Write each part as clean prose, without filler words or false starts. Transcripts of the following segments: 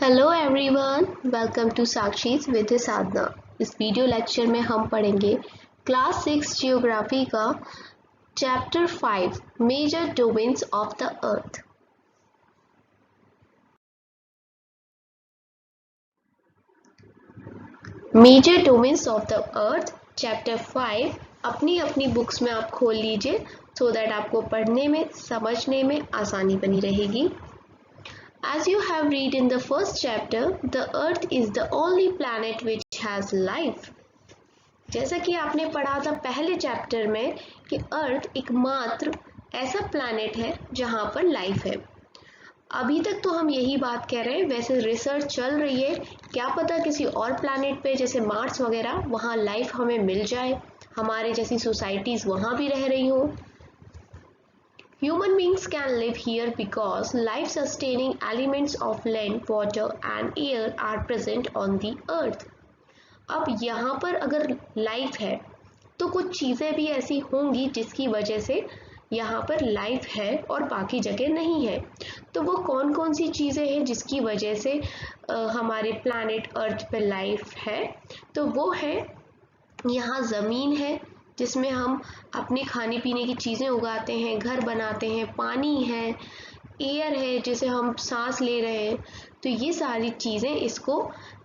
Hello everyone, welcome to Sakshi's Vidya Sadhana. इस video lecture में हम पढ़ेंगे क्लास 6 जियोग्राफी का chapter 5 major domains of the earth. Major domains of the earth chapter 5 अपनी अपनी बुक्स में आप खोल लीजिए सो दैट आपको पढ़ने में समझने में आसानी बनी रहेगी। As you have read in the first chapter, the Earth is the only planet which has life. जैसा कि आपने पढ़ा था पहले चैप्टर में कि अर्थ एकमात्र ऐसा प्लैनेट है जहाँ पर लाइफ है। अभी तक तो हम यही बात कह रहे हैं, वैसे रिसर्च चल रही है, क्या पता किसी और प्लैनेट पे जैसे मार्स वगैरह वहाँ लाइफ हमें मिल जाए, हमारे जैसी सोसाइटीज़ वहाँ भी रह रही हों। Human beings can live here because life-sustaining elements of land, water and air are present on the earth. अब यहाँ पर अगर लाइफ है तो कुछ चीज़ें भी ऐसी होंगी जिसकी वजह से यहाँ पर लाइफ है और बाकी जगह नहीं है। तो वो कौन कौन सी चीज़ें हैं जिसकी वजह से हमारे प्लैनेट अर्थ पे लाइफ है? तो वो है, यहाँ ज़मीन है जिसमें हम अपने खाने पीने की चीज़ें उगाते हैं, घर बनाते हैं, पानी है, एयर है जिसे हम सांस ले रहे हैं। तो ये सारी चीज़ें इसको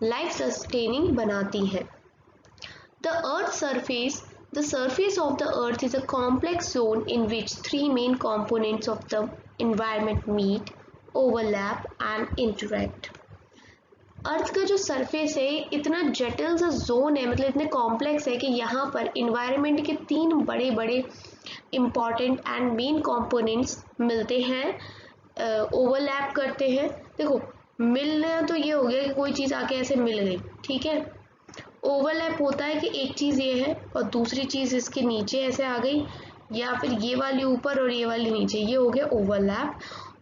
लाइफ सस्टेनिंग बनाती हैं। The surface of the earth is a complex zone in which three main components of the environment meet, overlap and interact. अर्थ का जो सरफेस है इतना जटिल सा जोन है, मतलब इतने कॉम्प्लेक्स है कि यहाँ पर इन्वायरमेंट के तीन बड़े बड़े इम्पॉर्टेंट एंड मेन कंपोनेंट्स मिलते हैं, ओवरलैप करते हैं। देखो, मिलना तो ये हो गया कि कोई चीज़ आके ऐसे मिल गई, ठीक है। ओवरलैप होता है कि एक चीज़ ये है और दूसरी चीज़ इसके नीचे ऐसे आ गई, या फिर ये वाली ऊपर और ये वाली नीचे, ये हो गया ओवरलैप।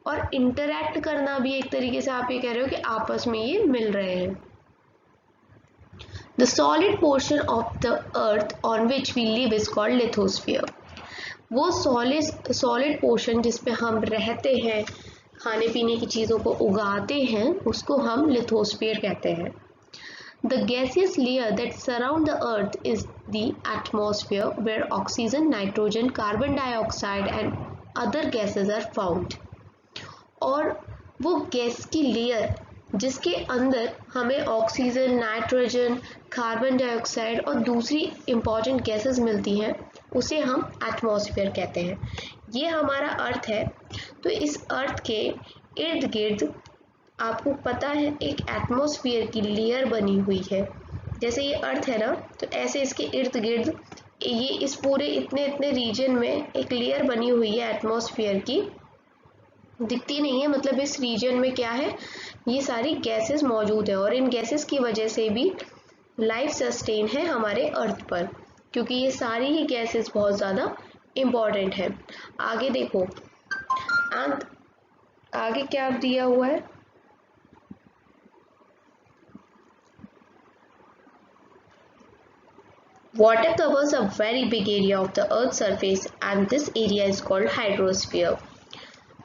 और इंटरैक्ट करना भी एक तरीके से आप ये कह रहे हो कि आपस में ये मिल रहे हैं। The solid portion of the earth on which we live is called lithosphere. वो सॉलिड पोर्शन जिसपे हम रहते हैं, खाने पीने की चीज़ों को उगाते हैं, उसको हम लिथोस्फीयर कहते हैं। The gaseous layer that surround the earth is the atmosphere where oxygen, nitrogen, carbon dioxide and other gases are found. और वो गैस की लेयर जिसके अंदर हमें ऑक्सीजन, नाइट्रोजन, कार्बन डाइऑक्साइड और दूसरी इम्पॉर्टेंट गैसेस मिलती हैं, उसे हम एटमॉस्फेयर कहते हैं। ये हमारा अर्थ है। तो इस अर्थ के इर्द गिर्द आपको पता है एक एटमॉस्फेयर की लेयर बनी हुई है। जैसे ये अर्थ है ना, तो ऐसे इसके इर्द गिर्द ये इस पूरे इतने इतने रीजन में एक लेयर बनी हुई है एटमॉस्फेयर की, दिखती नहीं है, मतलब इस रीजन में क्या है, ये सारी गैसेस मौजूद है और इन गैसेस की वजह से भी लाइफ सस्टेन है हमारे अर्थ पर, क्योंकि ये सारी ही गैसेस बहुत ज़्यादा इम्पॉर्टेंट है। आगे देखो, एंड आगे क्या दिया हुआ है, water covers a very big area of the earth's surface and this area is called hydrosphere.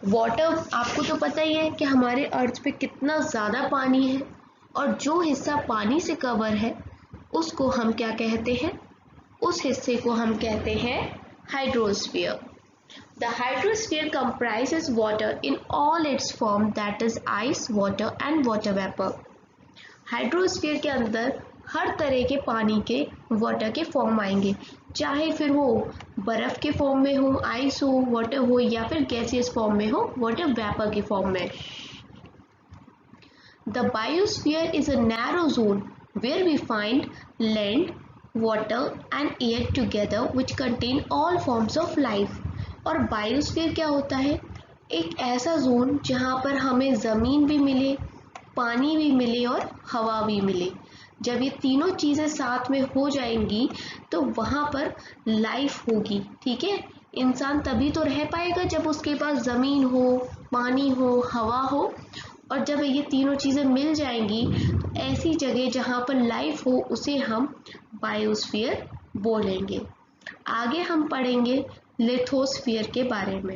Water, आपको तो पता ही है कि हमारे अर्थ पे कितना ज़्यादा पानी है और जो हिस्सा पानी से कवर है उसको हम क्या कहते हैं, उस हिस्से को हम कहते हैं hydrosphere. The hydrosphere comprises water in all it's form, that is ice, water and water vapour. Hydrosphere के अंदर हर तरह के पानी के वाटर के फॉर्म आएंगे, चाहे फिर वो बर्फ़ के फॉर्म में हो, आइस हो, वाटर हो, या फिर गैसियस फॉर्म में हो, वाटर वेपर के फॉर्म में। The biosphere is a narrow zone where we find land, water and air together which contain all forms of life. और बायोस्फीयर क्या होता है, एक ऐसा जोन जहाँ पर हमें ज़मीन भी मिले, पानी भी मिले और हवा भी मिले। जब ये तीनों चीज़ें साथ में हो जाएंगी तो वहाँ पर लाइफ होगी, ठीक है। इंसान तभी तो रह पाएगा जब उसके पास ज़मीन हो, पानी हो, हवा हो, और जब ये तीनों चीज़ें मिल जाएंगी तो ऐसी जगह जहाँ पर लाइफ हो उसे हम बायोस्फीयर बोलेंगे। आगे हम पढ़ेंगे लिथोस्फीयर के बारे में।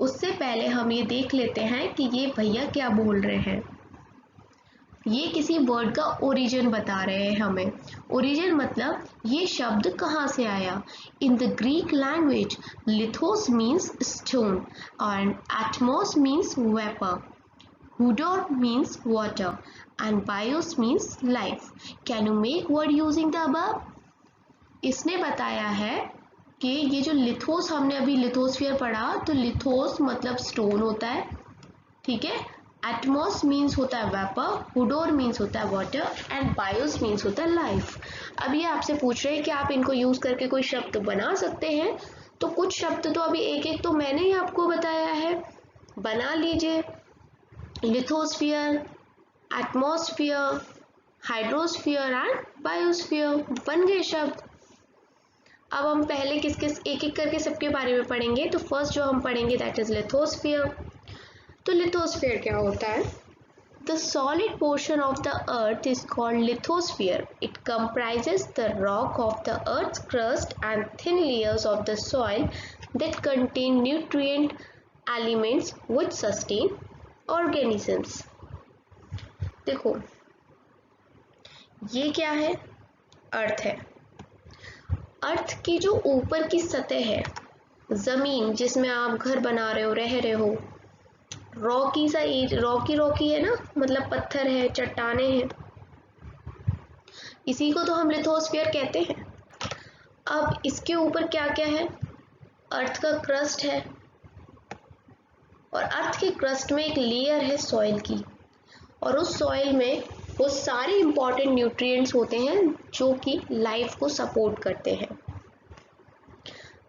उससे पहले हम ये देख लेते हैं कि ये भैया क्या बोल रहे हैं। ये किसी वर्ड का ओरिजिन बता रहे हैं हमें। ओरिजिन मतलब ये शब्द कहाँ से आया। In the Greek language lithos means stone and atmos means vapour, hudor means water and bios means life. Can you make word using the above. इसने बताया है कि ये जो लिथोस, हमने अभी लिथोस्फीयर पढ़ा, तो लिथोस मतलब स्टोन होता है, ठीक है। एटमॉस मीन्स होता है वेपर, हुडोर मीन्स होता है वाटर एंड बायोस मीन्स होता है लाइफ। अब ये आपसे पूछ रहे हैं कि आप इनको यूज करके कोई शब्द बना सकते हैं। तो कुछ शब्द तो अभी एक एक तो मैंने ही आपको बताया है, बना लीजिए। Lithosphere, atmosphere, hydrosphere and biosphere, बन गए शब्द। अब हम पहले किस किस एक एक करके सबके बारे में पढ़ेंगे। तो फर्स्ट जो हम पढ़ेंगे दैट इज लिथोस्फीयर। तो लिथोस्फीयर क्या होता है। The solid portion of the earth is called lithosphere. It comprises the rock of the earth crust and thin layers of the soil that contain nutrient elements which sustain organisms. देखो ये क्या है, अर्थ है। अर्थ की जो ऊपर की सतह है, जमीन जिसमें आप घर बना रहे हो, रह रहे हो, रॉकी सा रॉकी है ना, मतलब पत्थर है, चट्टाने हैं, इसी को तो हम लिथोस्फीयर कहते हैं। अब इसके ऊपर क्या क्या है, अर्थ का क्रस्ट है, और अर्थ के क्रस्ट में एक लेयर है सॉइल की, और उस सॉइल में वो सारे इंपॉर्टेंट न्यूट्रिएंट्स होते हैं जो कि लाइफ को सपोर्ट करते हैं।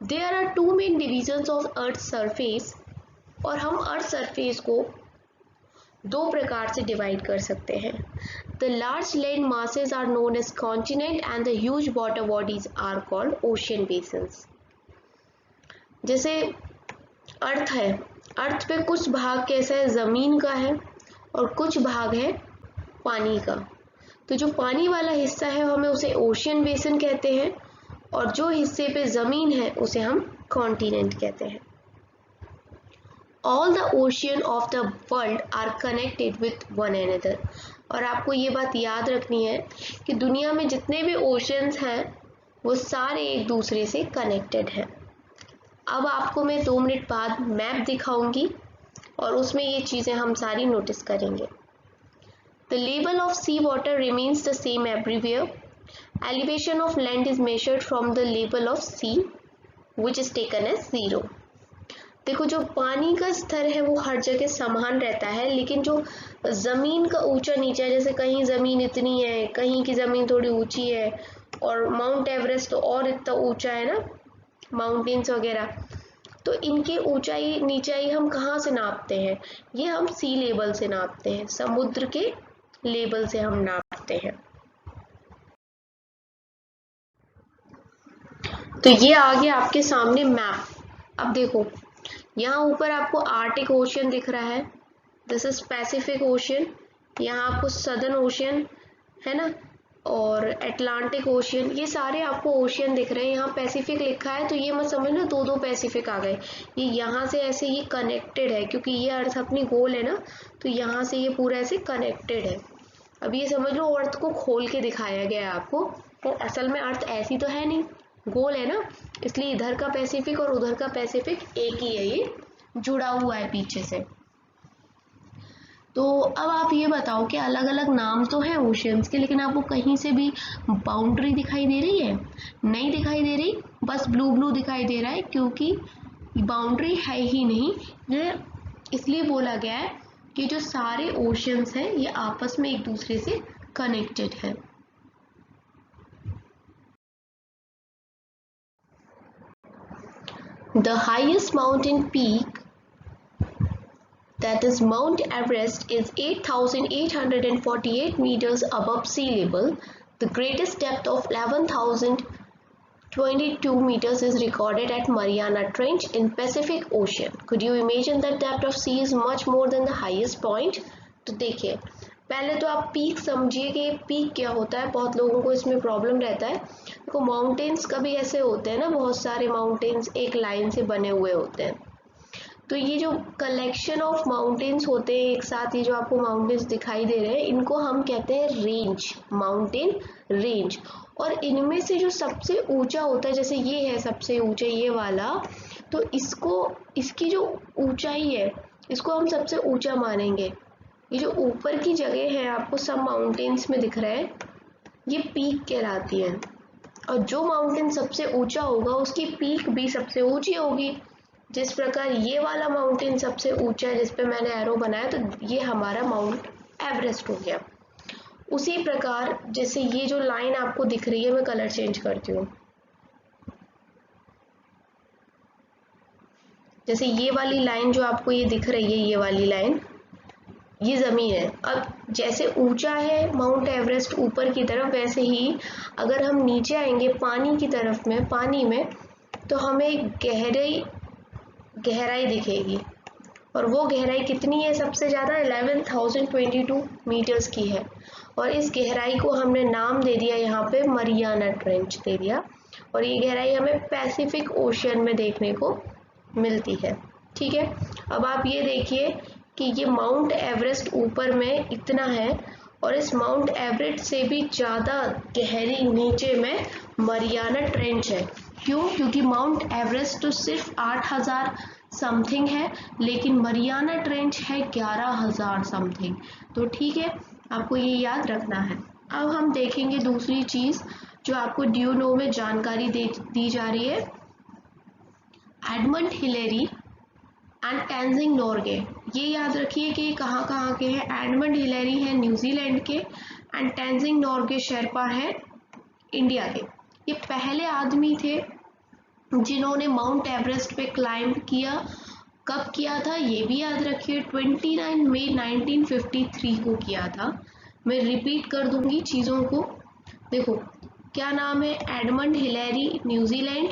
There are two main divisions of earth surface, और हम अर्थ सरफेस को दो प्रकार से डिवाइड कर सकते हैं। The large land masses are known as continent and the huge water bodies are called ocean basins. जैसे अर्थ है, अर्थ पे कुछ भाग कैसा है, जमीन का है, और कुछ भाग है पानी का। तो जो पानी वाला हिस्सा है हमें उसे ओशियन बेसिन कहते हैं, और जो हिस्से पे जमीन है उसे हम कॉन्टिनेंट कहते हैं। All the ocean of the world are connected with one another। और आपको ये बात याद रखनी है कि दुनिया में जितने भी ओशंस हैं वो सारे एक दूसरे से कनेक्टेड हैं। अब आपको मैं 2 मिनट बाद मैप दिखाऊंगी और उसमें ये चीज़ें हम सारी नोटिस करेंगे। The level of sea water remains the same everywhere. Elevation of land is measured from the level of sea, which is taken as 0। देखो जो पानी का स्तर है वो हर जगह समान रहता है, लेकिन जो ज़मीन का ऊंचा नीचा है, जैसे कहीं ज़मीन इतनी है, कहीं की ज़मीन थोड़ी ऊंची है, और माउंट एवरेस्ट तो और इतना ऊंचा है ना, माउंटेन्स वगैरह, तो इनकी ऊंचाई नीचाई हम कहाँ से नापते हैं, ये हम सी लेवल से नापते हैं, समुद्र के लेवल से हम नापते हैं। तो ये आ गया आपके सामने मैप। अब देखो यहाँ ऊपर आपको आर्टिक ओशियन दिख रहा है, दिस इज पैसिफिक ओशियन। यहाँ आपको सदर्न ओशियन है ना, और अटलांटिक ओशियन, ये सारे आपको ओशियन दिख रहे हैं। यहाँ पैसिफिक लिखा है तो ये मत समझना दो दो पैसिफिक आ गए, ये यहाँ से ऐसे ये कनेक्टेड है, क्योंकि ये अर्थ अपनी गोल है ना, तो यहाँ से ये पूरा ऐसे कनेक्टेड है। अब ये समझ लो अर्थ को खोल के दिखाया गया है आपको, तो असल में अर्थ ऐसी तो है नहीं, गोल है ना, इसलिए इधर का पैसिफिक और उधर का पैसिफिक एक ही है, ये जुड़ा हुआ है पीछे से। तो अब आप ये बताओ कि अलग अलग नाम तो हैं ओशियंस के, लेकिन आपको कहीं से भी बाउंड्री दिखाई दे रही है? नहीं दिखाई दे रही, बस ब्लू ब्लू दिखाई दे रहा है, क्योंकि बाउंड्री है ही नहीं। ये इसलिए बोला गया है कि जो सारे ओशियंस हैं ये आपस में एक दूसरे से कनेक्टेड है। The highest mountain peak, that is Mount Everest, is 8,848 meters above sea level. The greatest depth of 11,022 meters is recorded at Mariana Trench in Pacific Ocean. Could you imagine that depth of sea is much more than the highest point? तो देखिए पहले तो आप peak समझिए कि peak क्या होता है, बहुत लोगों को इसमें प्रॉब्लम रहता है। देखो माउंटेन्स कभी ऐसे होते हैं ना, बहुत सारे माउंटेन्स एक लाइन से बने हुए होते हैं, तो ये जो कलेक्शन ऑफ माउंटेन्स होते हैं एक साथ, ये जो आपको माउंटेन्स दिखाई दे रहे हैं, इनको हम कहते हैं रेंज, माउंटेन रेंज। और इनमें से जो सबसे ऊंचा होता है, जैसे ये है सबसे ऊंचा ये वाला, तो इसकी जो ऊंचाई है इसको हम सबसे ऊंचा मानेंगे। ये जो ऊपर की जगह है आपको सब माउंटेन्स में दिख रहा है, ये पीक कहलाती है। और जो माउंटेन सबसे ऊंचा होगा उसकी पीक भी सबसे ऊंची होगी। जिस प्रकार ये वाला माउंटेन सबसे ऊंचा है जिस पे मैंने एरो बनाया, तो ये हमारा माउंट एवरेस्ट हो गया। उसी प्रकार जैसे ये जो लाइन आपको दिख रही है, मैं कलर चेंज करती हूँ, जैसे ये वाली लाइन जो आपको ये दिख रही है, ये वाली लाइन, ये ज़मीन है। अब जैसे ऊंचा है माउंट एवरेस्ट ऊपर की तरफ, वैसे ही अगर हम नीचे आएंगे पानी की तरफ में, पानी में, तो हमें गहराई दिखेगी। और वो गहराई कितनी है सबसे ज़्यादा? 11,022 मीटर्स की है। और इस गहराई को हमने नाम दे दिया यहाँ पे मरियाना ट्रेंच दे दिया। और ये गहराई हमें पैसिफिक ओशियन में देखने को मिलती है। ठीक है, अब आप ये देखिए कि ये माउंट एवरेस्ट ऊपर में इतना है, और इस माउंट एवरेस्ट से भी ज़्यादा गहरी नीचे में मरियाना ट्रेंच है। क्यों? क्योंकि माउंट एवरेस्ट तो सिर्फ 8,000 समथिंग है, लेकिन मरियाना ट्रेंच है 11,000 समथिंग। तो ठीक है, आपको ये याद रखना है। अब हम देखेंगे दूसरी चीज़ जो आपको ड्यू नो में जानकारी दी जा रही है। Edmund Hillary and Tenzing Norgay, ये याद रखिए कि ये कहाँ के हैं। एडमंड हिलेरी है न्यूजीलैंड के, एंड टेंजिंग नोर्गे शेरपा है इंडिया के। ये पहले आदमी थे जिन्होंने माउंट एवरेस्ट पे क्लाइंब किया। कब किया था ये भी याद रखिए, 29 मई 1953 को किया था। मैं रिपीट कर दूंगी चीज़ों को। देखो क्या नाम है, Edmund Hillary New Zealand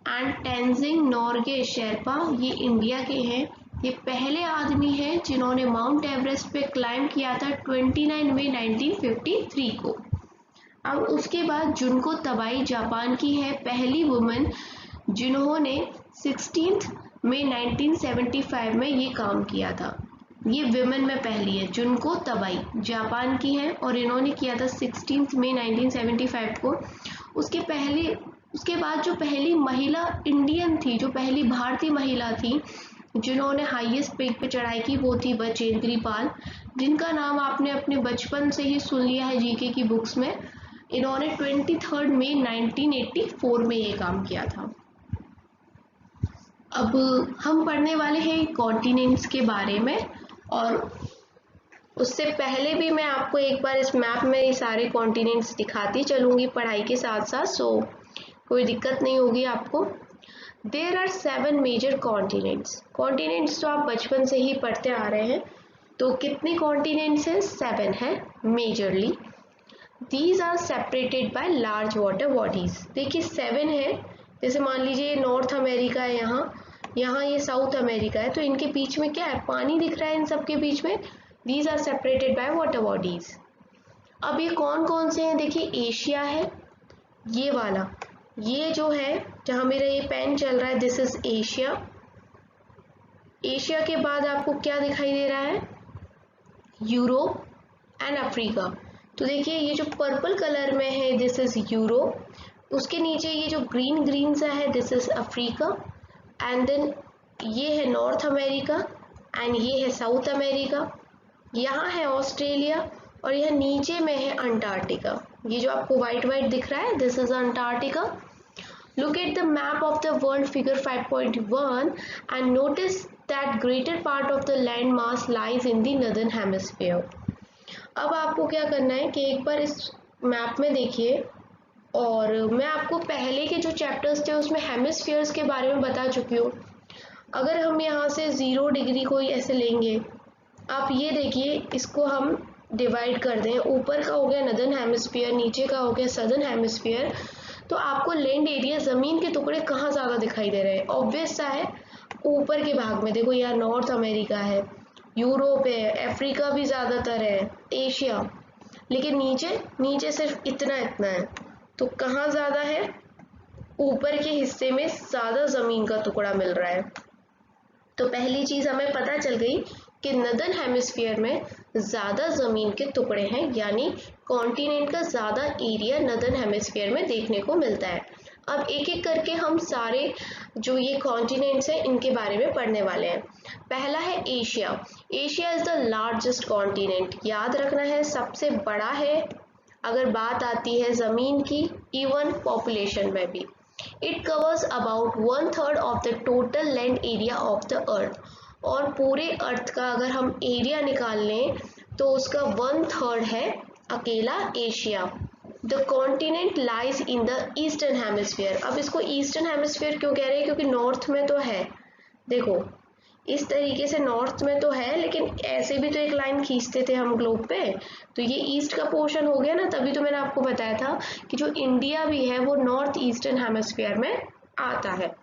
and Tenzing Norgay Sherpa ये इंडिया के हैं। ये पहले आदमी हैं जिन्होंने माउंट एवरेस्ट पे क्लाइंब किया था 29 मई 1953 को। अब उसके बाद जुनको तबाई जापान की है पहली वुमेन जिन्होंने 16 मई 1975 में ये काम किया था। ये विमेन में पहली है। जुनको तबाई जापान की है और इन्होंने किया था 16 मई 1975 को। उसके बाद जो पहली महिला इंडियन थी, जो पहली भारतीय महिला थी जिन्होंने हाईएस्ट पीक पे चढ़ाई की, वो थी बचेंद्री पाल, जिनका नाम आपने अपने बचपन से ही सुन लिया है जीके की बुक्स में। इन्होंने 23 मई 1984 में ये काम किया था। अब हम पढ़ने वाले हैं कॉन्टिनेंट्स के बारे में, और उससे पहले भी मैं आपको एक बार इस मैप में ये सारे कॉन्टिनेंट्स दिखाती चलूँगी पढ़ाई के साथ साथ, सो कोई दिक्कत नहीं होगी आपको। There are 7 major continents. Continents तो आप बचपन से ही पढ़ते आ रहे हैं। तो कितने कॉन्टिनेंट्स हैं? 7 है majorly. These are separated by large water bodies. देखिए 7 है, जैसे मान लीजिए नॉर्थ अमेरिका है, यहाँ ये साउथ अमेरिका है, तो इनके बीच में क्या है? पानी दिख रहा है इन सब के बीच में। These are separated by water bodies. अब ये कौन कौन से हैं? देखिए एशिया है, ये वाला, ये जो है जहाँ मेरा ये पेन चल रहा है, दिस इज एशिया। एशिया के बाद आपको क्या दिखाई दे रहा है? Europe and Africa. तो देखिए ये जो पर्पल कलर में है दिस इज यूरोप। उसके नीचे ये जो ग्रीन ग्रीन सा है this is Africa. And then ये है नॉर्थ अमेरिका, एंड ये है साउथ अमेरिका। यहाँ है ऑस्ट्रेलिया, और यह नीचे में है अंटार्कटिका। ये जो आपको वाइट वाइट दिख रहा है this is Antarctica. Look at the map of the world, figure 5.1, and notice that greater part of the land mass lies in the northern hemisphere. अब आपको क्या करना है कि एक बार इस मैप में देखिए, और मैं आपको पहले के जो चैप्टर्स थे उसमें हेमिस्फीयर्स के बारे में बता चुकी हूँ। अगर हम यहाँ से 0 डिग्री को ऐसे लेंगे, आप ये देखिए इसको हम डिवाइड कर दें, ऊपर का हो गया नॉर्दर्न हेमिस्फीयर, नीचे का हो गया सदर्न हेमिस्फीयर, तो आपको लैंड एरिया, ज़मीन के टुकड़े कहाँ ज़्यादा दिखाई दे रहे हैं? ऑब्वियस सा है ऊपर के भाग में। देखो यहाँ नॉर्थ अमेरिका है, यूरोप है, अफ्रीका भी ज़्यादातर है, एशिया, लेकिन नीचे सिर्फ इतना है। तो कहाँ ज़्यादा है? ऊपर के हिस्से में ज़्यादा ज़मीन का टुकड़ा मिल रहा है। तो पहली चीज हमें पता चल गई कि नदर्न हेमिस्फीयर में ज्यादा जमीन के टुकड़े हैं, यानी कॉन्टिनेंट का ज्यादा एरिया नदर्न हेमिस्फीयर में देखने को मिलता है। अब एक एक करके हम सारे जो ये कॉन्टिनेंट्स हैं इनके बारे में पढ़ने वाले हैं। पहला है Asia. Asia is the largest continent. याद रखना है सबसे बड़ा है अगर बात आती है जमीन की, इवन पॉपुलेशन में भी। It covers about 1/3 of the total land area of the अर्थ। और पूरे अर्थ का अगर हम एरिया निकाल लें तो उसका 1/3 है अकेला Asia. The continent lies in the eastern hemisphere. अब इसको ईस्टर्न हेमिस्फीयर क्यों कह रहे हैं, क्योंकि नॉर्थ में तो है, देखो इस तरीके से नॉर्थ में तो है, लेकिन ऐसे भी तो एक लाइन खींचते थे हम ग्लोब पे, तो ये ईस्ट का पोर्शन हो गया ना। तभी तो मैंने आपको बताया था कि जो इंडिया भी है वो नॉर्थ ईस्टर्न हेमिस्फीयर में आता है।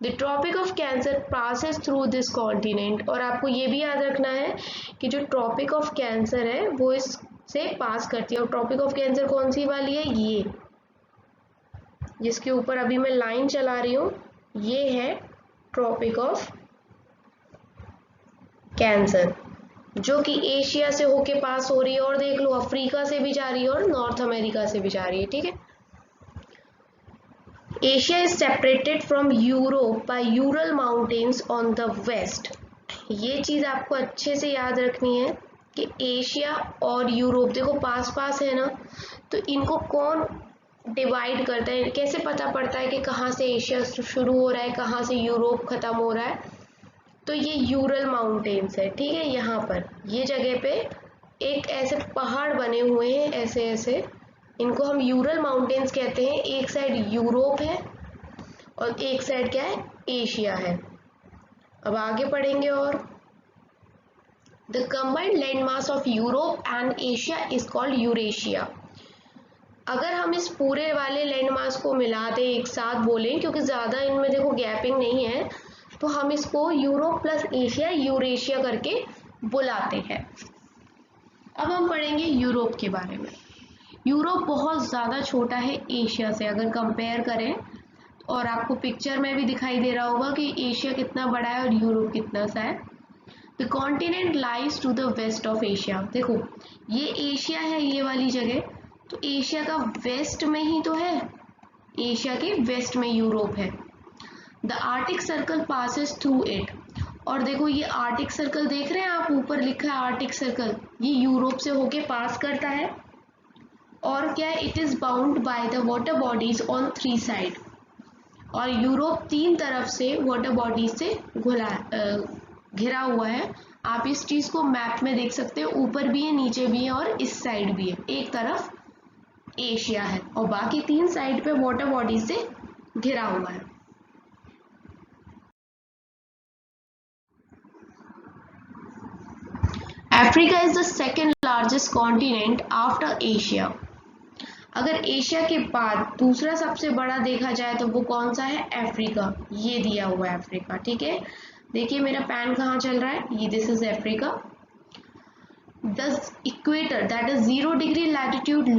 The tropic of cancer passes through this continent. और आपको ये भी याद रखना है कि जो ट्रॉपिक ऑफ कैंसर है वो इससे पास करती है। और ट्रॉपिक ऑफ कैंसर कौन सी वाली है, ये जिसके ऊपर अभी मैं लाइन चला रही हूँ, ये है ट्रॉपिक ऑफ कैंसर, जो कि एशिया से होके पास हो रही है। और देख लो अफ्रीका से भी जा रही है और नॉर्थ अमेरिका से भी जा रही है, ठीक है। Asia is separated from Europe by Ural mountains on the west. ये चीज आपको अच्छे से याद रखनी है कि एशिया और यूरोप देखो पास पास है ना, तो इनको कौन डिवाइड करता है, कैसे पता पड़ता है कि कहाँ से एशिया शुरू हो रहा है, कहाँ से यूरोप खत्म हो रहा है, तो ये यूरल माउंटेन्स है, ठीक है। यहाँ पर ये जगह पे एक ऐसे पहाड़ बने हुए हैं, ऐसे ऐसे, इनको हम यूरल माउंटेन्स कहते हैं। एक साइड यूरोप है और एक साइड क्या है, एशिया है। अब आगे पढ़ेंगे। और the combined land mass of Europe and Asia is called Eurasia. अगर हम इस पूरे वाले लैंड मास को मिला दें, एक साथ बोलें, क्योंकि ज़्यादा इनमें देखो गैपिंग नहीं है, तो हम इसको यूरोप प्लस एशिया यूरेशिया करके बुलाते हैं। अब हम पढ़ेंगे यूरोप के बारे में। यूरोप बहुत ज़्यादा छोटा है एशिया से अगर कंपेयर करें, और आपको पिक्चर में भी दिखाई दे रहा होगा कि एशिया कितना बड़ा है और यूरोप कितना सा है। The continent lies to the west of Asia. देखो ये एशिया है, ये वाली जगह, तो एशिया का वेस्ट में ही तो है, एशिया के वेस्ट में यूरोप है। The Arctic circle passes through it. और देखो ये आर्टिक सर्कल देख रहे हैं आप, ऊपर लिखा है आर्टिक सर्कल, ये यूरोप से होके पास करता है। और क्या है, it is bound by the water bodies on 3 side. और यूरोप 3 तरफ से वाटर बॉडीज से घिरा हुआ है। आप इस चीज को मैप में देख सकते हो, ऊपर भी है, नीचे भी है और इस साइड भी है। एक तरफ एशिया है और बाकी 3 साइड पे वाटर बॉडीज से घिरा हुआ है। Africa is the second largest continent after Asia. अगर एशिया के बाद दूसरा सबसे बड़ा देखा जाए तो वो कौन सा है, अफ्रीका। ये दिया हुआ है अफ्रीका, ठीक है। देखिए मेरा पैन कहाँ चल रहा है, ये this is Africa. The equator that is 0 degree latitude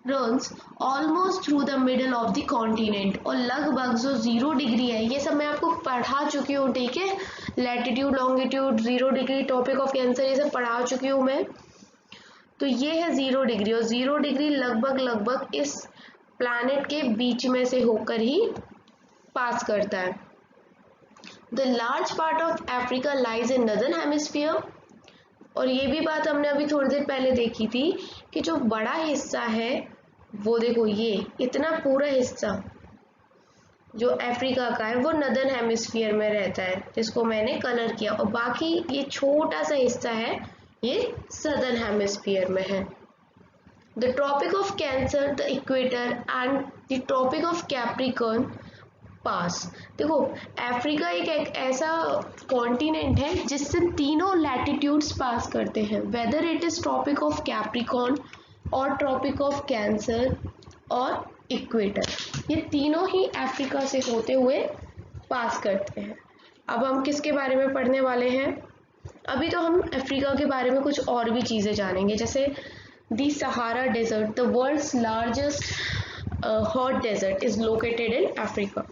runs almost through the middle of the continent। और लगभग जो 0 डिग्री है, ये सब मैं आपको पढ़ा चुकी हूँ, ठीक है। Latitude, longitude, 0 degree, topic of cancer, ये सब पढ़ा चुकी हूँ मैं। तो ये है 0 डिग्री, और 0 डिग्री लगभग इस प्लैनेट के बीच में से होकर ही पास करता है। The large part of Africa lies in northern hemisphere. और ये भी बात हमने अभी थोड़ी देर पहले देखी थी कि जो बड़ा हिस्सा है वो देखो, ये इतना पूरा हिस्सा जो अफ्रीका का है वो नदर्न हेमिस्फीयर में रहता है, जिसको मैंने कलर किया। और बाकी ये छोटा सा हिस्सा है ये सदर्न हेमिस्फीयर में है। The tropic of Cancer, the equator and the tropic of Capricorn pass. देखो अफ्रीका एक ऐसा कॉन्टिनेंट है जिससे तीनों लैटिट्यूड्स पास करते हैं, whether it is tropic of capricorn और ट्रॉपिक ऑफ कैंसर और इक्वेटर, ये तीनों ही अफ्रीका से होते हुए पास करते हैं। अब हम किसके बारे में पढ़ने वाले हैं, अभी तो हम अफ्रीका के बारे में कुछ और भी चीज़ें जानेंगे, जैसे the Sahara desert, the world's largest hot desert, is located in Africa.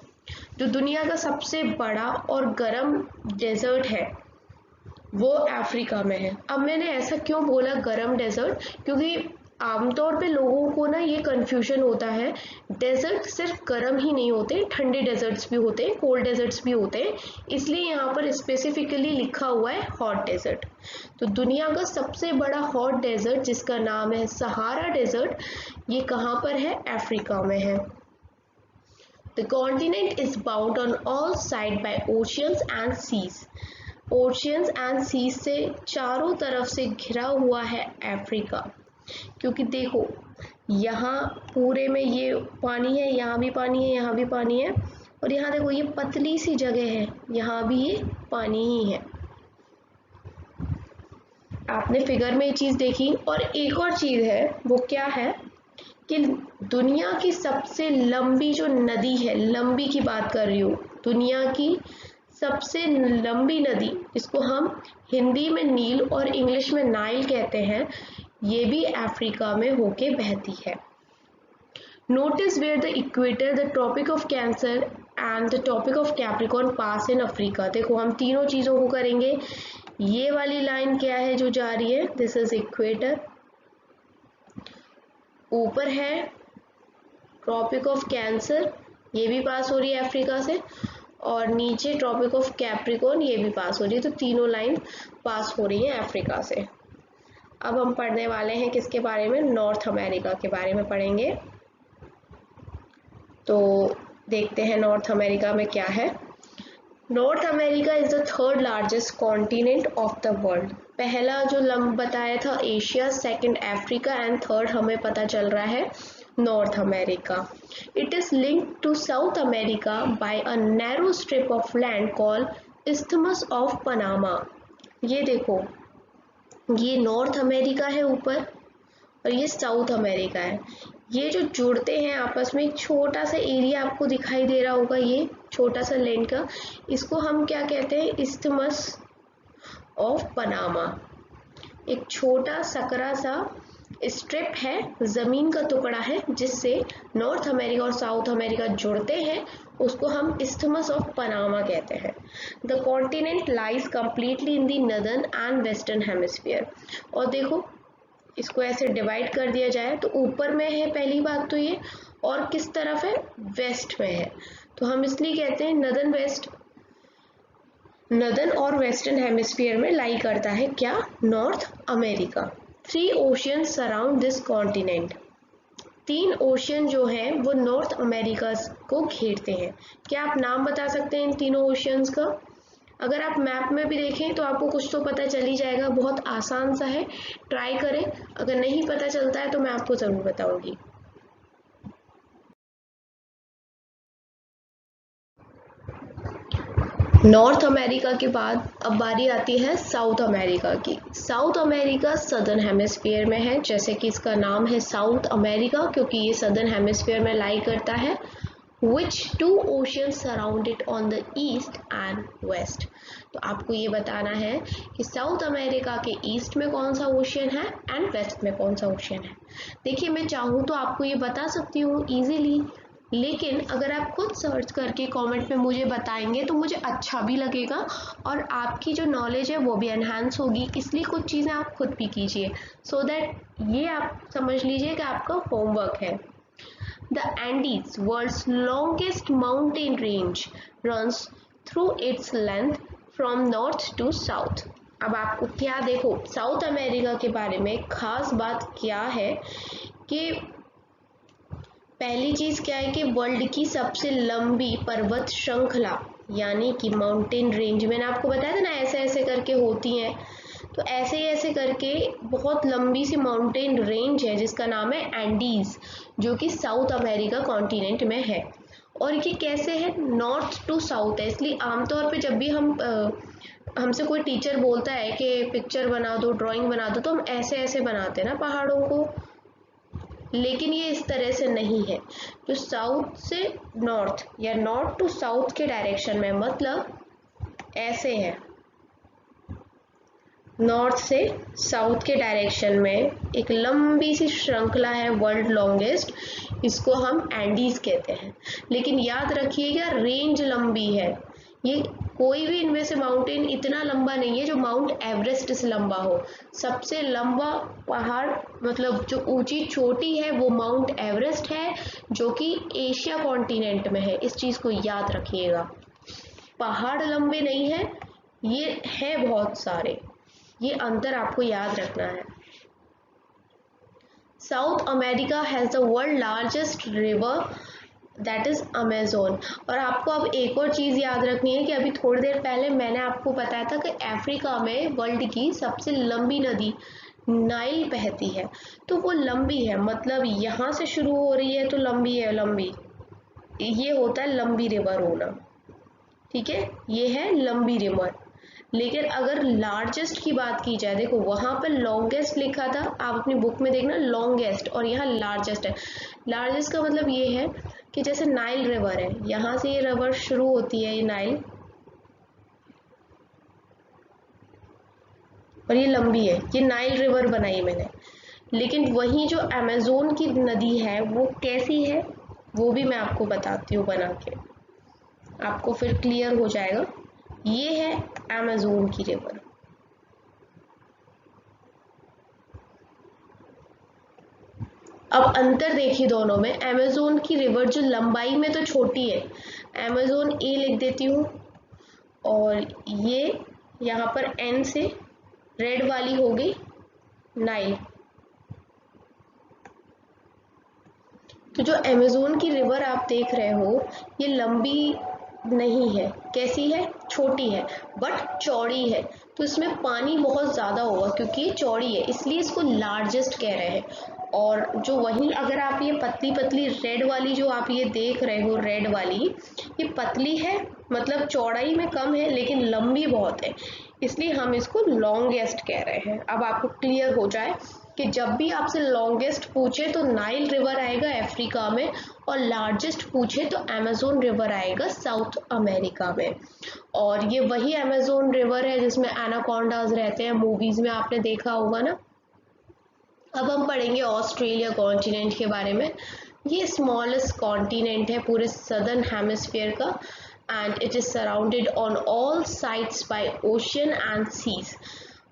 जो दुनिया का सबसे बड़ा और गर्म डेजर्ट है वो अफ्रीका में है। अब मैंने ऐसा क्यों बोला गर्म डेजर्ट, क्योंकि आमतौर पे लोगों को ना ये कंफ्यूजन होता है, डेजर्ट सिर्फ गर्म ही नहीं होते, ठंडे डेजर्ट्स भी होते हैं, कोल्ड डेजर्ट्स भी होते हैं, इसलिए यहाँ पर स्पेसिफिकली लिखा हुआ है हॉट डेजर्ट। तो दुनिया का सबसे बड़ा हॉट डेजर्ट जिसका नाम है सहारा डेजर्ट, ये कहाँ पर है? अफ्रीका में है। The continent is bound on all sides by oceans and seas. Oceans and seas से चारों तरफ से घिरा हुआ है अफ्रीका, क्योंकि देखो यहाँ पूरे में ये पानी है, यहाँ भी पानी है, यहाँ भी पानी है, और यहाँ देखो ये पतली सी जगह है, यहाँ भी ये पानी ही है। आपने फिगर में ये चीज़ देखी। और एक और चीज़ है, वो क्या है कि दुनिया की सबसे लंबी जो नदी है, लंबी की बात कर रही हूँ, दुनिया की सबसे लंबी नदी, जिसको हम हिंदी में नील और इंग्लिश में नाइल कहते हैं, ये भी अफ्रीका में होके बहती है। Notice where the equator, the tropic of cancer and the tropic of Capricorn pass in Africa. देखो हम तीनों चीज़ों को करेंगे। ये वाली लाइन क्या है जो जा रही है? This is equator. ऊपर है ट्रॉपिक ऑफ कैंसर, ये भी पास हो रही है अफ्रीका से, और नीचे ट्रॉपिक ऑफ कैप्रिकॉर्न, ये भी पास हो रही है। तो तीनों लाइन पास हो रही हैं अफ्रीका से। अब हम पढ़ने वाले हैं किसके बारे में? नॉर्थ अमेरिका के बारे में पढ़ेंगे। तो देखते हैं नॉर्थ अमेरिका में क्या है। North America is the third largest continent of the world. पहला जो बताया था Asia, second Africa and third हमें पता चल रहा है North America. It is linked to South America by a narrow strip of land called isthmus of Panama. ये देखो, ये नॉर्थ अमेरिका है ऊपर और ये साउथ अमेरिका है। ये जो जुड़ते हैं आपस में, एक छोटा सा एरिया आपको दिखाई दे रहा होगा, ये छोटा सा लैंड का, इसको हम क्या कहते हैं? Isthmus of Panama. एक छोटा सकरा सा स्ट्रिप है, जमीन का टुकड़ा है, जिससे नॉर्थ अमेरिका और साउथ अमेरिका जुड़ते हैं, उसको हम इस्थमस ऑफ पनामा कहते हैं। The continent lies completely in the northern and western hemisphere. और देखो इसको ऐसे डिवाइड कर दिया जाए तो ऊपर में है पहली बात तो ये, और किस तरफ है? वेस्ट में है। तो हम इसलिए कहते हैं नदर्न वेस्ट, नदर्न और वेस्टर्न हेमिस्फीयर में लाई करता है क्या? North America. 3 ocean surround this continent. 3 ocean जो हैं वो नॉर्थ अमेरिका को घेरते हैं। क्या आप नाम बता सकते हैं इन तीनों ओशियंस का? अगर आप मैप में भी देखें तो आपको कुछ तो पता चल ही जाएगा, बहुत आसान सा है, ट्राई करें। अगर नहीं पता चलता है तो मैं आपको ज़रूर बताऊंगी। नॉर्थ अमेरिका के बाद अब बारी आती है साउथ अमेरिका की। साउथ अमेरिका सदर्न हेमिस्फीयर में है, जैसे कि इसका नाम है साउथ अमेरिका, क्योंकि ये सदर्न हेमिस्फीयर में लाई करता है। Which 2 oceans surround it on the east and west? तो आपको ये बताना है कि साउथ अमेरिका के ईस्ट में कौन सा ओशियन है एंड वेस्ट में कौन सा ओशियन है। देखिए मैं चाहूँ तो आपको ये बता सकती हूँ इजीली, लेकिन अगर आप खुद सर्च करके कमेंट में मुझे बताएंगे तो मुझे अच्छा भी लगेगा और आपकी जो नॉलेज है वो भी एनहांस होगी। इसलिए कुछ चीज़ें आप खुद भी कीजिए, सो दैट ये आप समझ लीजिए कि आपका होमवर्क है। The Andes, world's longest mountain range, runs through its length from north to south. अब आपको क्या, देखो साउथ अमेरिका के बारे में खास बात क्या है कि पहली चीज़ क्या है कि वर्ल्ड की सबसे लंबी पर्वत श्रृंखला यानी कि माउंटेन रेंज, मैंने आपको बताया था ना ऐसे ऐसे करके होती हैं, तो ऐसे करके बहुत लंबी सी माउंटेन रेंज है जिसका नाम है एंडीज, जो कि साउथ अमेरिका कॉन्टिनेंट में है। और ये कैसे है? नॉर्थ टू साउथ है, इसलिए आमतौर पे जब भी हमसे कोई टीचर बोलता है कि पिक्चर बना दो, ड्राइंग बना दो, तो हम ऐसे ऐसे बनाते हैं ना पहाड़ों को, लेकिन ये इस तरह से नहीं है। तो साउथ से नॉर्थ या नॉर्थ टू साउथ के डायरेक्शन में, मतलब ऐसे है, नॉर्थ से साउथ के डायरेक्शन में एक लंबी सी श्रृंखला है वर्ल्ड लॉन्गेस्ट, इसको हम एंडीज कहते हैं। लेकिन याद रखिएगा रेंज लंबी है, ये कोई भी इनमें से माउंटेन इतना लंबा नहीं है जो माउंट एवरेस्ट से लंबा हो। सबसे लंबा पहाड़ मतलब जो ऊंची चोटी है वो माउंट एवरेस्ट है, जो कि एशिया कॉन्टिनेंट में है। इस चीज को याद रखिएगा, पहाड़ लंबे नहीं है, ये है बहुत सारे, ये अंतर आपको याद रखना है। South America has the world largest river that is Amazon. और आपको अब एक और चीज याद रखनी है कि अभी थोड़ी देर पहले मैंने आपको बताया था कि अफ्रीका में वर्ल्ड की सबसे लंबी नदी नाइल बहती है। तो वो लंबी है, मतलब यहाँ से शुरू हो रही है तो लंबी है, लंबी, ये होता है लंबी रिवर होना, ठीक है, ये है लंबी रिवर। लेकिन अगर लार्जेस्ट की बात की जाए, देखो वहां पर लॉन्गेस्ट लिखा था, आप अपनी बुक में देखना लॉन्गेस्ट, और यहाँ लार्जेस्ट है। लार्जेस्ट का मतलब ये है कि जैसे नाइल रिवर है, यहाँ से ये रिवर शुरू होती है, ये नाइल, और ये लंबी है, ये नाइल रिवर बनाई मैंने। लेकिन वहीं जो अमेजोन की नदी है वो कैसी है, वो भी मैं आपको बताती हूँ बना के, आपको फिर क्लियर हो जाएगा। ये है अमेजोन की रिवर। अब अंतर देखिए दोनों में, अमेजोन की रिवर जो लंबाई में तो छोटी है, अमेजोन ए लिख देती हूँ, और ये यहाँ पर एन से रेड वाली हो गई नाइल। तो जो अमेजोन की रिवर आप देख रहे हो ये लंबी नहीं है, कैसी है, छोटी है बट चौड़ी है। तो इसमें पानी बहुत ज़्यादा होगा क्योंकि ये चौड़ी है, इसलिए इसको लार्जेस्ट कह रहे हैं। और जो वहीं अगर आप ये पतली पतली रेड वाली जो आप ये देख रहे हो, रेड वाली ये पतली है, मतलब चौड़ाई में कम है लेकिन लंबी बहुत है, इसलिए हम इसको लॉन्गेस्ट कह रहे हैं। अब आपको क्लियर हो जाए कि जब भी आपसे लॉन्गेस्ट पूछे तो नाइल रिवर आएगा अफ्रीका में, और लार्जेस्ट पूछे तो अमेजोन रिवर आएगा साउथ अमेरिका में। और ये वही अमेजोन रिवर है जिसमें एनाकोंडास रहते हैं, मूवीज में आपने देखा होगा ना। अब हम पढ़ेंगे ऑस्ट्रेलिया कॉन्टिनेंट के बारे में। ये स्मॉलेस्ट कॉन्टिनेंट है पूरे सदर्न हेमिस्फीयर का, and it is surrounded on all sides by ocean and seas.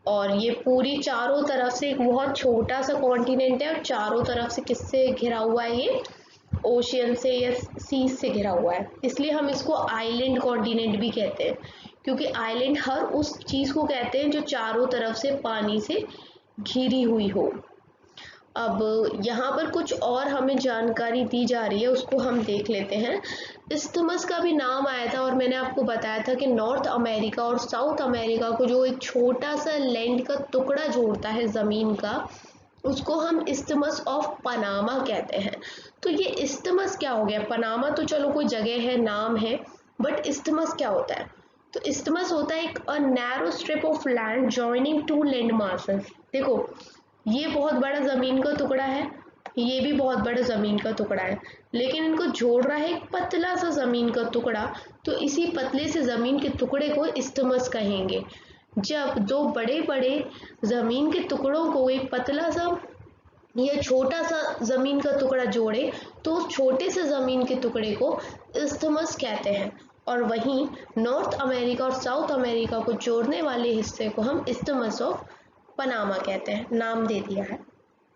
और ये पूरी चारों तरफ से एक बहुत छोटा सा कॉन्टिनेंट है, और चारों तरफ से किससे घिरा हुआ है, ये ओशियन से या सीज से घिरा हुआ है। इसलिए हम इसको आइलैंड कॉन्टिनेंट भी कहते हैं, क्योंकि आइलैंड हर उस चीज को कहते हैं जो चारों तरफ से पानी से घिरी हुई हो। अब यहाँ पर कुछ और हमें जानकारी दी जा रही है, उसको हम देख लेते हैं। इस्थमस का भी नाम आया था, और मैंने आपको बताया था कि नॉर्थ अमेरिका और साउथ अमेरिका को जो एक छोटा सा लैंड का टुकड़ा जोड़ता है ज़मीन का, उसको हम इस्थमस ऑफ पनामा कहते हैं। तो ये इस्थमस क्या हो गया, पनामा तो चलो कोई जगह है, नाम है, बट इस्थमस क्या होता है? तो इस्थमस होता है एक narrow strip of land joining two land masses. देखो ये बहुत बड़ा जमीन का टुकड़ा है, ये भी बहुत बड़ा जमीन का टुकड़ा है, लेकिन इनको जोड़ रहा है एक पतला सा जमीन का टुकड़ा। तो इसी पतले से जमीन के टुकड़े को इस्थमस कहेंगे। जब दो बड़े बड़े जमीन के टुकड़ों को एक पतला सा या छोटा सा जमीन का टुकड़ा जोड़े तो उस छोटे से जमीन के टुकड़े को इस्थमस कहते हैं। और वहीं नॉर्थ अमेरिका और साउथ अमेरिका को जोड़ने वाले हिस्से को हम इस्थमस ऑफ पनामा कहते हैं, नाम दे दिया है।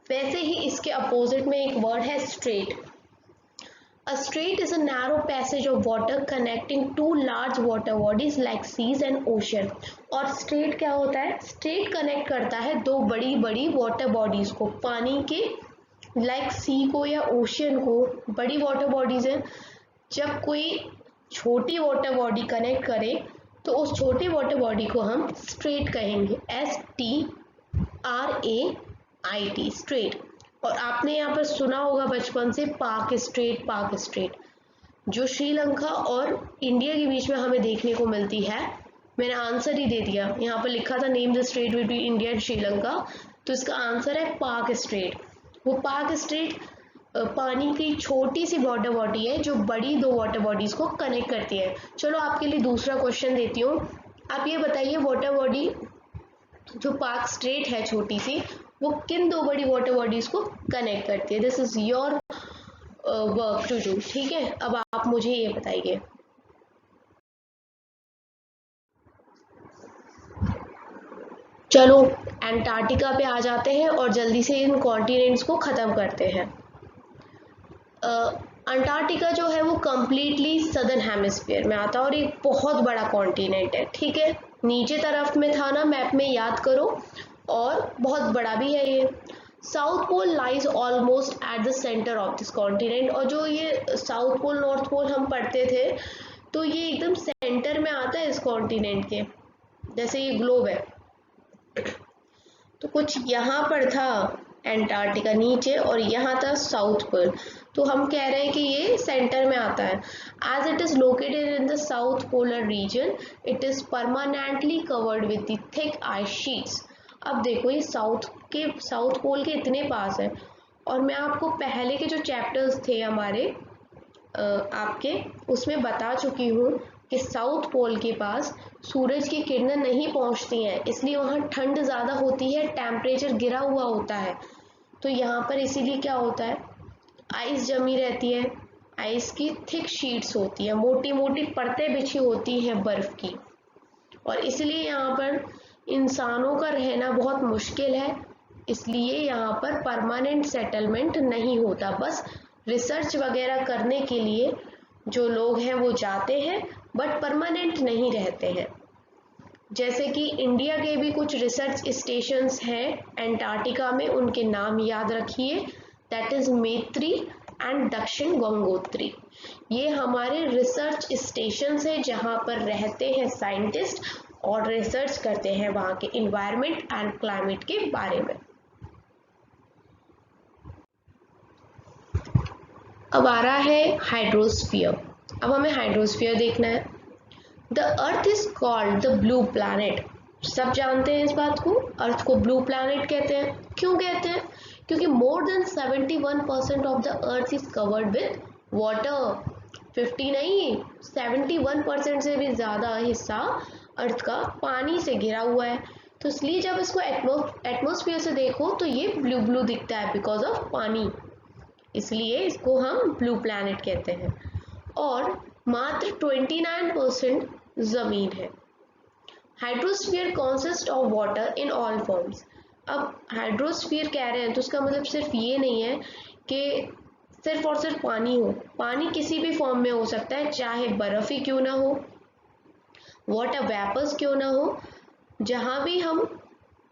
वैसे ही इसके अपोजिट में एक वर्ड है straight. A strait is a narrow passage of water connecting two large water bodies like seas and ocean। और स्ट्रेट क्या होता है? स्ट्रेट कनेक्ट करता है दो बड़ी बड़ी वाटर बॉडीज को, पानी के लाइक सी को या ओशियन को, बड़ी वाटर बॉडीज हैं। जब कोई छोटी वाटर बॉडी कनेक्ट करे तो उस छोटी वाटर बॉडी को हम स्ट्रेट कहेंगे, STRAIT, स्ट्रेट। और आपने यहाँ पर सुना होगा बचपन से पाक स्ट्रेट, पाक स्ट्रेट, जो श्रीलंका और इंडिया के बीच में हमें देखने को मिलती है। मैंने आंसर ही दे दिया, यहाँ पर लिखा था name the straight between India and Sri Lanka, तो इसका आंसर है पाक स्ट्रेट। वो पाक स्ट्रेट पानी की छोटी सी वाटर बॉडी है जो बड़ी दो वाटर बॉडीज को कनेक्ट करती है। चलो आपके लिए दूसरा क्वेश्चन देती हूँ, आप ये बताइए वाटर बॉडी जो पार्क स्ट्रेट है छोटी सी, वो किन दो बड़ी वाटर बॉडीज को कनेक्ट करती है। This is your work to do. ठीक है, अब आप मुझे ये बताइए। चलो एंटार्क्टिका पे आ जाते हैं और जल्दी से इन कॉन्टिनेंट्स को ख़त्म करते हैं। अंटार्कटिका जो है वो कम्प्लीटली सदर्न हेमिस्फीयर में आता है और एक बहुत बड़ा कॉन्टिनेंट है। ठीक है, नीचे तरफ में था ना मैप में, याद करो, और बहुत बड़ा भी है ये। South Pole lies almost at the centre of this continent, और जो ये साउथ पोल नॉर्थ पोल हम पढ़ते थे, तो ये एकदम सेंटर में आता है इस कॉन्टिनेंट के, जैसे ये ग्लोब है। तो कुछ यहाँ पर था एंटार्क्टिका नीचे, और यहाँ था साउथ पोल, तो हम कह रहे हैं कि ये सेंटर में आता है। As it is located in the south polar region, it is permanently covered with the thick ice sheets. अब देखो ये साउथ पोल के इतने पास है, और मैं आपको पहले के जो चैप्टर्स थे हमारे आपके, उसमें बता चुकी हूँ कि साउथ पोल के पास सूरज की किरणें नहीं पहुँचती हैं, इसलिए वहाँ ठंड ज़्यादा होती है, टेम्परेचर गिरा हुआ होता है। तो यहाँ पर इसीलिए क्या होता है, आइस जमी रहती है, आइस की थिक शीट्स होती है, मोटी मोटी परतें बिछी होती हैं बर्फ की, और इसलिए यहाँ पर इंसानों का रहना बहुत मुश्किल है। इसलिए यहाँ पर परमानेंट सेटलमेंट नहीं होता, बस रिसर्च वगैरह करने के लिए जो लोग हैं वो जाते हैं, बट परमानेंट नहीं रहते हैं। जैसे कि इंडिया के भी कुछ रिसर्च स्टेशंस हैं एंटार्क्टिका में, उनके नाम याद रखिए, दैट इज मैत्री एंड दक्षिण गंगोत्री। ये हमारे रिसर्च स्टेशंस हैं जहाँ पर रहते हैं साइंटिस्ट और रिसर्च करते हैं वहाँ के इन्वायरमेंट एंड क्लाइमेट के बारे में। अब आ रहा है हाइड्रोस्फीयर। अब हमें हाइड्रोस्फीयर देखना है। The earth is called the blue planet. सब जानते हैं इस बात को, अर्थ को ब्लू प्लैनेट कहते हैं। क्यों कहते हैं? क्योंकि more than 71% of the earth is covered with water. 50 नहीं, 71% से भी ज़्यादा हिस्सा अर्थ का पानी से घिरा हुआ है। तो इसलिए जब इसको एटमॉस्फेयर से देखो तो ये ब्लू ब्लू दिखता है बिकॉज ऑफ पानी, इसलिए इसको हम ब्लू प्लैनेट कहते हैं। और मात्र 29% जमीन है। Hydrosphere consist of water in all forms. अब हाइड्रोस्फीयर कह रहे हैं तो उसका मतलब सिर्फ ये नहीं है कि सिर्फ और सिर्फ पानी हो। पानी किसी भी फॉर्म में हो सकता है, चाहे बर्फ ही क्यों ना हो, वाटर वेपर्स क्यों ना हो। जहाँ भी हम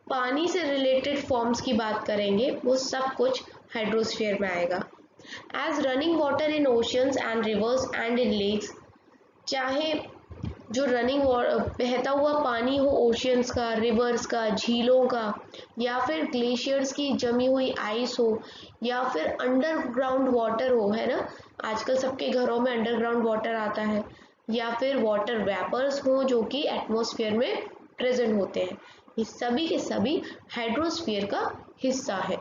पानी से रिलेटेड फॉर्म्स की बात करेंगे वो सब कुछ हाइड्रोस्फीयर में आएगा। As running water in oceans and rivers and in lakes, चाहे जो रनिंग बहता हुआ पानी हो ओशियंस का, रिवर्स का, झीलों का, या फिर ग्लेशियर्स की जमी हुई आइस हो, या फिर अंडरग्राउंड वाटर हो, है ना, आजकल सबके घरों में अंडरग्राउंड वाटर आता है, या फिर वाटर वेपर्स हो जो कि एटमॉस्फेयर में प्रेजेंट होते हैं, ये सभी के सभी हाइड्रोस्फीयर का हिस्सा है।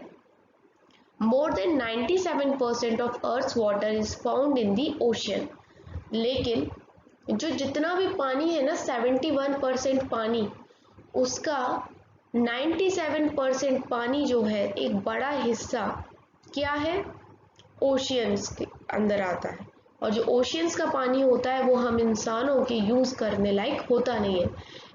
More than 97% of Earth's water is found in the ocean. लेकिन जो जितना भी पानी है ना, 71% पानी, उसका 97% पानी जो है, एक बड़ा हिस्सा क्या है, ओशियंस के अंदर आता है। और जो ओशियंस का पानी होता है वो हम इंसानों के यूज़ करने लायक होता नहीं है।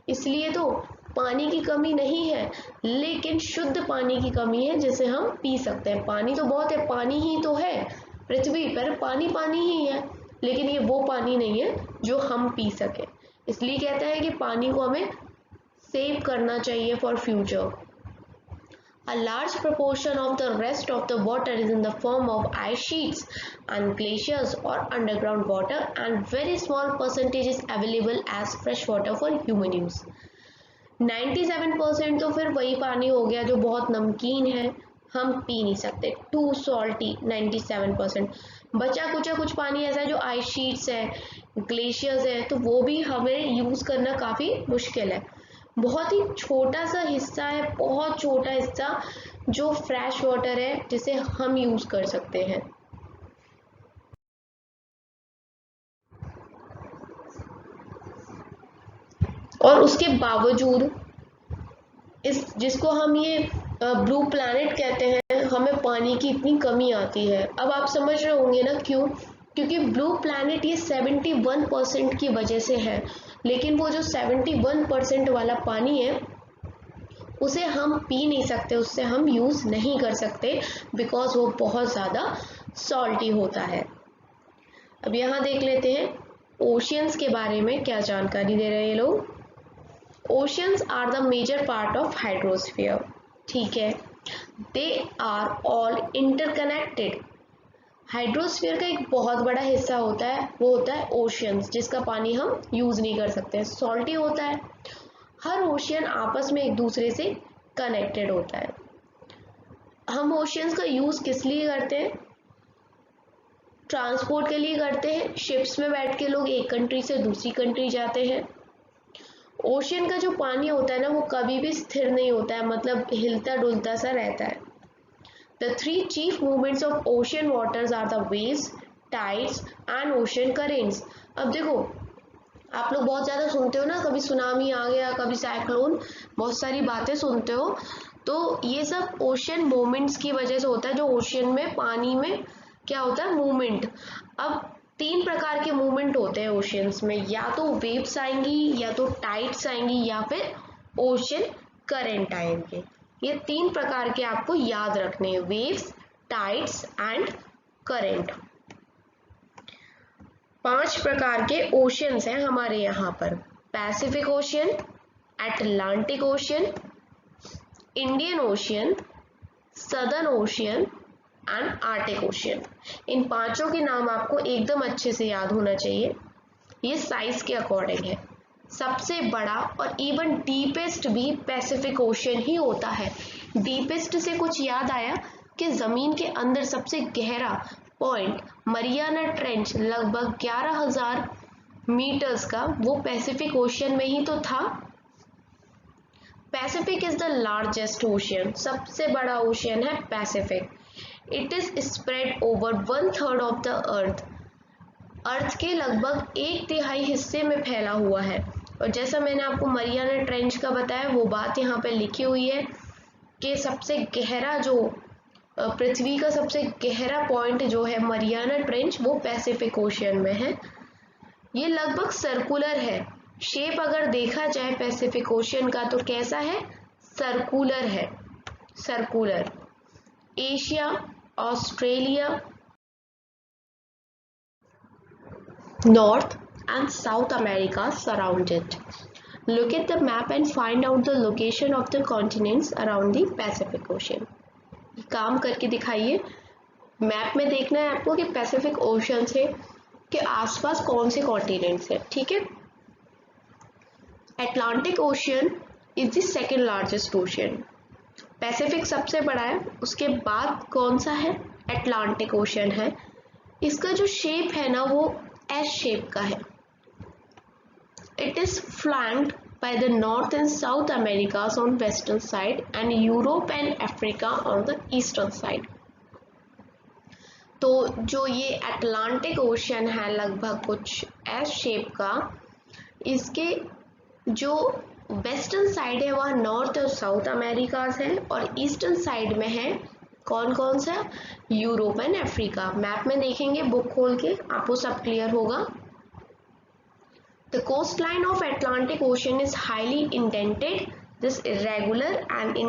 इसलिए तो पानी की कमी नहीं है, लेकिन शुद्ध पानी की कमी है जिसे हम पी सकते हैं। पानी तो बहुत है, पानी ही तो है पृथ्वी पर, पानी पानी ही है, लेकिन ये वो पानी नहीं है जो हम पी सकें। इसलिए कहते हैं कि पानी को हमें सेव करना चाहिए for future. A large proportion of the rest of the water is in the form of ice sheets and glaciers or underground water, and very small percentage is available as fresh water for human use. 97% तो फिर वही पानी हो गया जो बहुत नमकीन है, हम पी नहीं सकते, टू सॉल्टी 97%। बचा कुचा कुछ पानी ऐसा है जो आइस शीट्स है, ग्लेशियर्स है, तो वो भी हमें यूज़ करना काफ़ी मुश्किल है। बहुत ही छोटा सा हिस्सा है, बहुत छोटा हिस्सा जो फ्रेश वाटर है जिसे हम यूज़ कर सकते हैं। और उसके बावजूद इस जिसको हम ये ब्लू प्लैनेट कहते हैं, हमें पानी की इतनी कमी आती है। अब आप समझ रहे होंगे ना क्यों? क्योंकि ब्लू प्लैनेट ये 71% की वजह से है, लेकिन वो जो 71% वाला पानी है उसे हम पी नहीं सकते, उससे हम यूज़ नहीं कर सकते, बिकॉज वो बहुत ज़्यादा सॉल्टी होता है। अब यहाँ देख लेते हैं ओशियंस के बारे में क्या जानकारी दे रहे हैं ये लोग। Oceans are the major part of hydrosphere, ठीक है, they are all interconnected. Hydrosphere का एक बहुत बड़ा हिस्सा होता है, वो होता है ओशियंस, जिसका पानी हम यूज़ नहीं कर सकते, सॉल्टी होता है। हर ओशियन आपस में एक दूसरे से कनेक्टेड होता है। हम ओशियंस का यूज़ किस लिए करते हैं? ट्रांसपोर्ट के लिए करते हैं, शिप्स में बैठ के लोग एक कंट्री से दूसरी कंट्री जाते हैं। ओशियन का जो पानी होता है ना, वो कभी भी स्थिर नहीं होता है, मतलब हिलता डुलता सा रहता है। The three chief movements of ocean waters are the waves, tides and ocean currents। अब देखो, आप लोग बहुत ज़्यादा सुनते हो ना, कभी सुनामी आ गया, कभी साइक्लोन, बहुत सारी बातें सुनते हो, तो ये सब ओशियन मूवमेंट्स की वजह से होता है। जो ओशियन में पानी में क्या होता है? मूवमेंट। अब 3 प्रकार के मूवमेंट होते हैं ओशियंस में, या तो वेव्स आएंगी, या तो टाइड्स आएंगी, या फिर ओशियन करंट आएंगे। ये 3 प्रकार के आपको याद रखने हैं, वेव्स, टाइड्स एंड करंट। 5 प्रकार के ओशियंस हैं हमारे यहाँ पर। Pacific Ocean, Atlantic Ocean, Indian Ocean, Southern Ocean and Arctic Ocean. इन पांचों के नाम आपको एकदम अच्छे से याद होना चाहिए। ये साइज के अकॉर्डिंग है। सबसे बड़ा और इवन डीपेस्ट भी पैसिफिक ओशियन ही होता है। डीपेस्ट से कुछ याद आया कि जमीन के अंदर सबसे गहरा पॉइंट मरियाना ट्रेंच लगभग 11,000 मीटर्स का, वो पैसिफिक ओशियन में ही तो था। Pacific is the largest ocean, सबसे बड़ा ओशियन है Pacific. It is spread over 1/3 of the अर्थ के लगभग 1/3 हिस्से में फैला हुआ है। और जैसा मैंने आपको मरियाना ट्रेंच का बताया, वो बात यहाँ पे लिखी हुई है कि सबसे गहरा जो पृथ्वी का सबसे गहरा पॉइंट जो है मरियाना ट्रेंच, वो पैसिफिक ओशियन में है। ये लगभग सर्कुलर है। शेप अगर देखा जाए पैसिफिक ओशियन का तो कैसा है? सर्कुलर है, circular. Asia, Australia, north and South America surround it. Look at the map and find out the location of the continents around the Pacific Ocean. काम करके दिखाइए। मैप में देखना है आपको कि पैसिफिक ओशन से के आसपास कौन से कॉन्टिनेंट्स हैं, ठीक है। Atlantic ocean is the second largest ocean. Pacific सबसे बड़ा है, उसके बाद कौन सा है? अटलांटिक ओशियन है। इसका जो शेप है ना, वो एस शेप का है। It is flanked by the North and South Americas on western side and Europe and Africa on the eastern side. तो जो ये अटलांटिक ओशियन है लगभग कुछ एस शेप का, इसके जो वेस्टर्न साइड है वह नॉर्थ और साउथ अमेरिकाज है, और ईस्टर्न साइड में है कौन कौन सा? Europe and Africa. मैप में देखेंगे बुक खोल के, आपको सब क्लियर होगा। The coastline of Atlantic Ocean is highly indented. This irregular and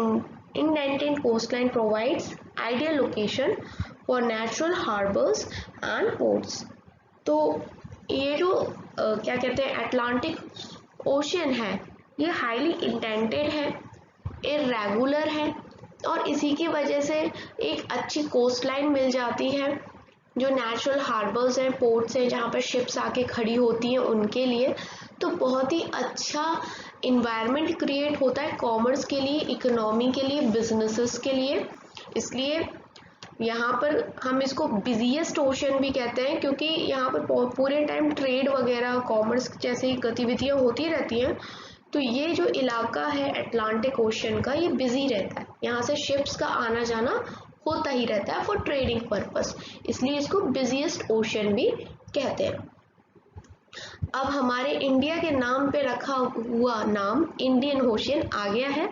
indented coastline provides ideal location for natural harbors and ports. तो ये जो क्या कहते हैं अटलांटिक ओशियन है, ये हाईली इंडेंटेड है, इरेगुलर है, और इसी की वजह से एक अच्छी कोस्टलाइन मिल जाती है। जो नेचुरल हार्बर्स हैं, पोर्ट्स हैं, जहाँ पर शिप्स आके खड़ी होती हैं उनके लिए, तो बहुत ही अच्छा इन्वायरमेंट क्रिएट होता है कॉमर्स के लिए, इकोनॉमी के लिए, बिजनेसेस के लिए। इसलिए यहाँ पर हम इसको बिजीएस्ट ओशन भी कहते हैं, क्योंकि यहाँ पर पूरे टाइम ट्रेड वगैरह, कॉमर्स जैसी गतिविधियाँ होती रहती हैं। तो ये जो इलाका है अटलांटिक ओशन का, ये बिजी रहता है, यहाँ से शिप्स का आना जाना होता ही रहता है फॉर ट्रेडिंग पर्पस, इसलिए इसको बिजीएस्ट ओशन भी कहते हैं। अब हमारे इंडिया के नाम पे रखा हुआ नाम इंडियन ओशियन आ गया है।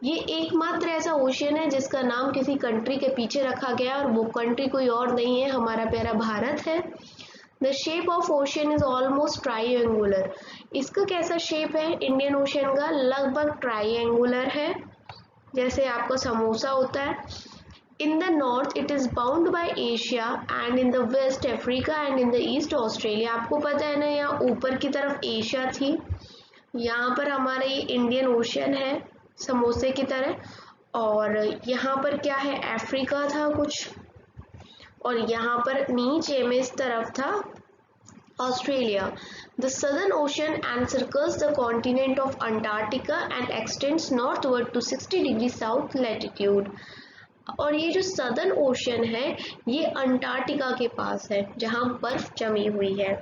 ये एकमात्र ऐसा ओशियन है जिसका नाम किसी कंट्री के पीछे रखा गया और वो कंट्री कोई और नहीं है, हमारा प्यारा भारत है। The shape of ocean is almost triangular. इसका कैसा शेप है इंडियन ओशियन का? लगभग ट्राइएंगुलर है, जैसे आपका समोसा होता है। In the north it is bound by Asia and in the west Africa and in the east Australia। आपको पता है ना, यहाँ ऊपर की तरफ एशिया थी, यहाँ पर हमारा ये इंडियन ओशियन है समोसे की तरह, और यहाँ पर क्या है, अफ्रीका था कुछ, और यहाँ पर नीचे में इस तरफ था Australia. The Southern Ocean encircles the continent of Antarctica and extends northward to 60 degrees south latitude। और ये जो सदर्न ओशन है ये अंटार्कटिका के पास है जहां बर्फ जमी हुई है।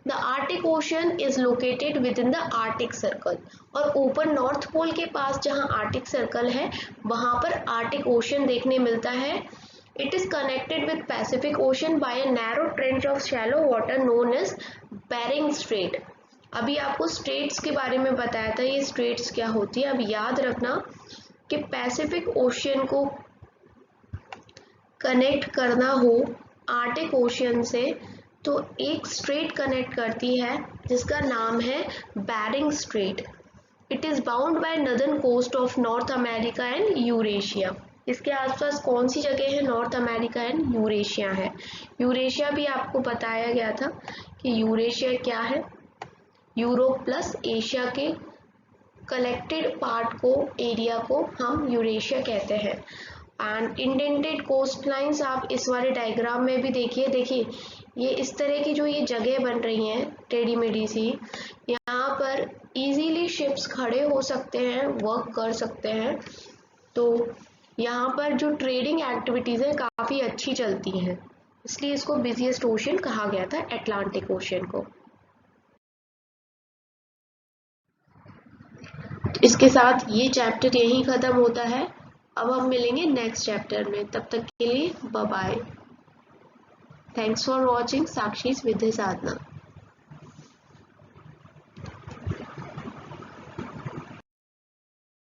The Arctic ocean is located with in the Arctic circle. और ऊपर नॉर्थ पोल के पास जहां आर्टिक सर्कल है वहां पर आर्टिक ओशन देखने मिलता है। It is connected with Pacific Ocean by a narrow trench of shallow water known as Bering Strait. अभी आपको स्ट्रेट्स के बारे में बताया था, ये स्ट्रेट्स क्या होती है। अब याद रखना कि पैसिफिक ओशियन को कनेक्ट करना हो आर्टिक ओशियन से तो एक स्ट्रेट कनेक्ट करती है जिसका नाम है Bering Strait. It is bound by northern coast of North America and Eurasia. इसके आसपास कौन सी जगह है? नॉर्थ अमेरिका एंड यूरेशिया है। यूरेशिया भी आपको बताया गया था कि यूरेशिया क्या है, यूरोप प्लस एशिया के कलेक्टेड पार्ट को, एरिया को हम यूरेशिया कहते हैं। एंड इंडेंटेड कोस्ट लाइन्स आप इस वाले डायग्राम में भी देखिए ये इस तरह की जो ये जगह बन रही हैं टेढ़ी मेढ़ी सी, यहाँ पर इजीली शिप्स खड़े हो सकते हैं, वर्क कर सकते हैं। तो यहाँ पर जो ट्रेडिंग एक्टिविटीज़ हैं काफ़ी अच्छी चलती हैं, इसलिए इसको बिजिएस्ट ओशन कहा गया था, अटलांटिक ओशन को। इसके साथ ये चैप्टर यहीं ख़त्म होता है। अब हम मिलेंगे नेक्स्ट चैप्टर में, तब तक के लिए bye bye. Thanks for watching Sakshi's Vidya Sadhana.